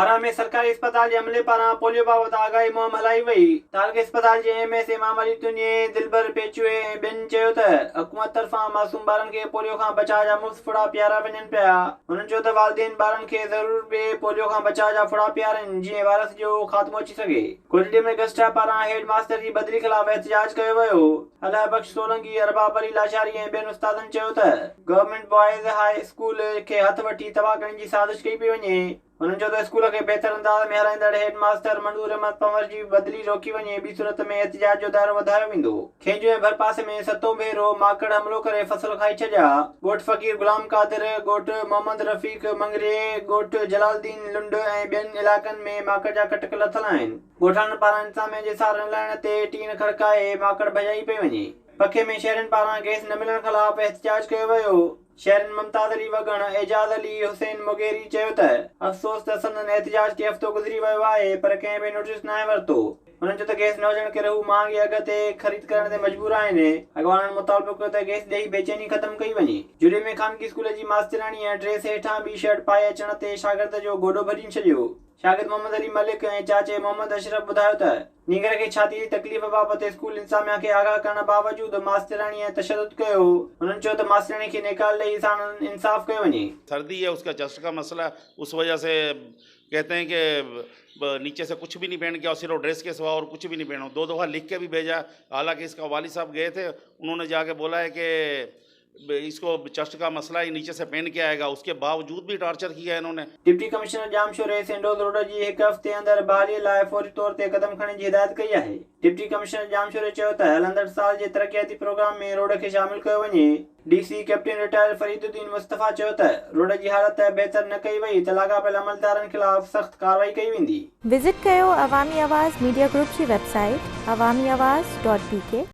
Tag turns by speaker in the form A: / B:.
A: बारा में सरकारी अस्पताल जे अमले पारां पोलियो बाबति आगाही मुहिम हलाई वई। तालुके अस्पताल जे एमएस इमाम अली तुंजे दिलबर पेचुए ऐं ॿियनि चयो त हुकूमत तरफ़ां मासूम ॿारनि खे पोलियो खां बचाव जा मुफ़्त फुड़ा पियारा वञनि पिया। हुननि चयो त वालिदेन ॿारनि खे ज़रूर ॿिए पोलियो खां बचाव जा फुड़ा पियारनि जीअं वायरस जो ख़ात्मो अची सघे। कोटड़ी में गस्टा पारां हेड मास्टर जी बदिली ख़िलाफ़ एहतिजाज कयो वियो। अलाए बख्श सोलंकी, अरबाब अली लाचारी ऐं ॿियनि उस्तादनि चयो त गवर्नमेंट बॉयज़ हाई स्कूल खे हथ वठी तबाह करण जी साज़िश कई पई वञे। हुननि चयो त स्कूल खे बहितर अंदाज़ में हलाईंदड़ हेड मास्टर मंजूर अहमद पंवर जी बदिली रोकी वञे, ॿी सूरत में एहतिजाज जो दायरो वधायो वेंदो। खेजू ऐं भरपासे में सतों भेरो माकड़ हमलो करे फसल खाई छॾिया। ॻोठ फ़कीर गुलाम कादिर, ॻोठ मोहम्मद रफ़ीक मंगरे, ॻोठ जलालुद्दीन लुंड ऐं ॿियनि इलाइक़नि में माकड़ जा कटक लथल आहिनि। ॻोठाणनि पारां इंतिज़ामिया जे सार न लहण ते टीन खड़काए माकड़ भॼाई पई वञे। पखे में शहरनि पारां गैस न मिलण ख़िलाफ़ एहतिजाज कयो वियो। शहरनि मुमताज़ अली वगण, एजाज़ अली हुसैन मुगेरी चयो त अफ़सोस त संदनि एहतिजाज खे हफ़्तो गुज़री वियो आहे पर कंहिं बि नोटिस न वरितो। हुननि चयो त गैस न हुजण करे हू महांगे अघ ते ख़रीद करण ते मजबूर आहिनि। अॻवाननि मुतालबो कयो त गैस ॾेई बेचैनी ख़तम कई वञे। जुड़े में ख़ानगी स्कूल जी मास्तराणीअ ड्रेस हेठां ॿी शर्ट पाए अचण ते शागिर्द जो गोॾो भॼी छॾियो। शागिर्द मोहम्मद अली मलिक ऐं चाचे मोहम्मद अशरफ ॿुधायो त नीगर खे छाती जी तकलीफ़ बाबति स्कूल इंतिज़ामिया खे आगाह करण बावजूदि मास्तराणीअ तशद्दुद कयो। हुननि चयो त मास्तराणी खे निकाल ॾेई साणनि इंसाफ़ कयो वञे।
B: सर्दी है, उसका चस्ट का मसला, उस वजह से कहते हैं कि नीचे से कुछ भी नहीं पहन के और सिर्फ ड्रेस के सिवा और कुछ भी नहीं पहनो। 2 दफ़ा लिख के भी भेजा। हालांकि इसका वाली साहब गए थे, उन्होंने जाके बोला है कि इसको चस्ट का मसला ही नीचे से पहन के आएगा, उसके बावजूद भी टॉर्चर किया है इन्होंने।
A: डिप्टी कमिश्नर जामशोरे सेंडोल रोड जी हिकु हफ़्ते अंदरि बहालीअ लाइ फौरी तौर ते क़दम खणण जी हिदायत कई आहे। डिप्टी कमिश्नर जामशोरे चयो त हलंदड़ साल जे तरक़ियाती प्रोग्राम में रोड खे शामिल कयो वञे। डीसी कैप्टन रिटायर फरीदुद्दीन मुस्तफ़ा चयो त रोड जी हालत बहितर न कई वई त लाॻापियल अमलदारनि ख़िलाफ़ सख़्त कार्रवाई कई वेंदी।
C: विज़िट कयो अवामी आवाज़ मीडिया ग्रुप जी वेबसाइट awamiawaz.pk